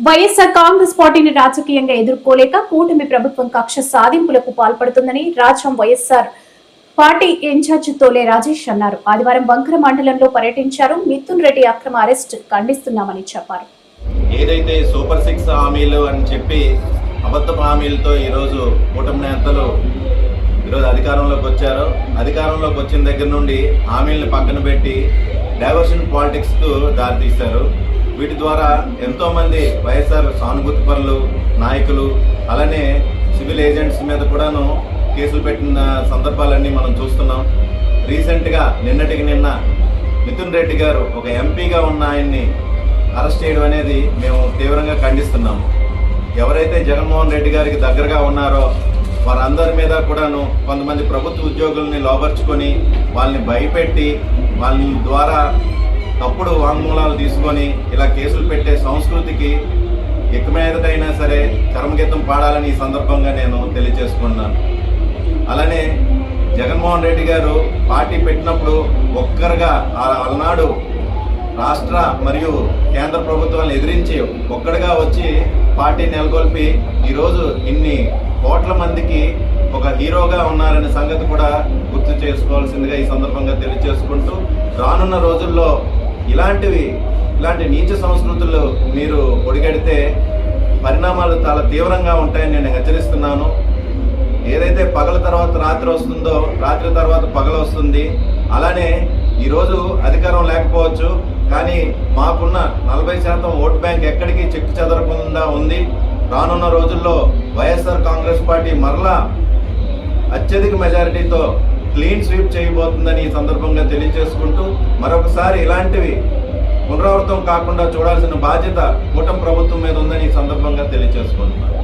వైఎస్ఆర్ కాంగ్రెస్ పార్టీని రాజకీయంగా ఎదుర్కోలేక కూటమి ప్రభుత్వం కక్ష సాధింపులకు పాల్పడుతుందని రాజ్యం వైఎస్ఆర్ పార్టీ ఇన్ఛార్జ్ తోలే రాజేష్ అన్నారు. ఆదివారం బంకర మండలంలో పర్యటించారు. మిథున్ రెడ్డి అక్రమ అరెస్ట్ ఖండిస్తున్నామని చెప్పారు. ఏదైతే సూపర్ 6 హామీలు అని చెప్పి అబద్ధపు హామీలతో ఈరోజు కూటమి నేతలు ఈరోజు అధికారంలోకి వచ్చారో, అధికారంలోకి వచ్చిన దగ్గర నుండి హామీలను పక్కన పెట్టి డైవర్షన్ పాలిటిక్స్కు దారితీశారు. వీటి ద్వారా ఎంతోమంది వైఎస్ఆర్ సానుభూతి పరులు నాయకులు అలానే సివిల్ ఏజెంట్స్ మీద కూడాను కేసులు పెట్టిన సందర్భాలన్నీ మనం చూస్తున్నాం. రీసెంట్గా నిన్నటికి నిన్న మిథున్ రెడ్డి గారు ఒక ఎంపీగా ఉన్న ఆయన్ని అరెస్ట్ చేయడం అనేది మేము తీవ్రంగా ఖండిస్తున్నాము. ఎవరైతే జగన్మోహన్ రెడ్డి గారికి దగ్గరగా ఉన్నారో వారందరి మీద కూడాను కొంతమంది ప్రభుత్వ ఉద్యోగుల్ని లోబర్చుకొని వాళ్ళని భయపెట్టి వాళ్ళ ద్వారా తప్పుడు వాంగ్మూలాలు తీసుకొని ఇలా కేసులు పెట్టే సంస్కృతికి ఇక మీదటైనా సరే చరమగీతం పాడాలని ఈ సందర్భంగా నేను తెలియజేసుకున్నాను. అలానే జగన్మోహన్ రెడ్డి గారు పార్టీ పెట్టినప్పుడు ఒక్కరుగా అలనాడు రాష్ట్ర మరియు కేంద్ర ప్రభుత్వాలను ఎదిరించి ఒక్కడిగా వచ్చి పార్టీ నెలకొల్పి ఈరోజు ఇన్ని కోట్ల మందికి ఒక హీరోగా ఉన్నారనే సంగతి కూడా గుర్తు చేసుకోవాల్సిందిగా ఈ సందర్భంగా తెలియజేసుకుంటూ, రానున్న రోజుల్లో ఇలాంటి నీచ సంస్కృతులు మీరు ఒడిగడితే పరిణామాలు చాలా తీవ్రంగా ఉంటాయని నేను హెచ్చరిస్తున్నాను. ఏదైతే పగల తర్వాత రాత్రి వస్తుందో రాత్రి తర్వాత పగలు వస్తుంది. అలానే ఈరోజు అధికారం లేకపోవచ్చు, కానీ మాకున్న 40% ఓట్ బ్యాంక్ ఎక్కడికి చెక్కు చెదరకుండా ఉంది. రానున్న రోజుల్లో వైఎస్ఆర్ కాంగ్రెస్ పార్టీ మరలా అత్యధిక మెజారిటీతో క్లీన్ స్వీప్ చేయబోతుందని ఈ సందర్భంగా తెలియజేసుకుంటూ, మరొకసారి ఇలాంటివి పునరావృతం కాకుండా చూడాల్సిన బాధ్యత కూటమి ప్రభుత్వం మీద ఉందని ఈ సందర్భంగా తెలియజేసుకుంటున్నాను.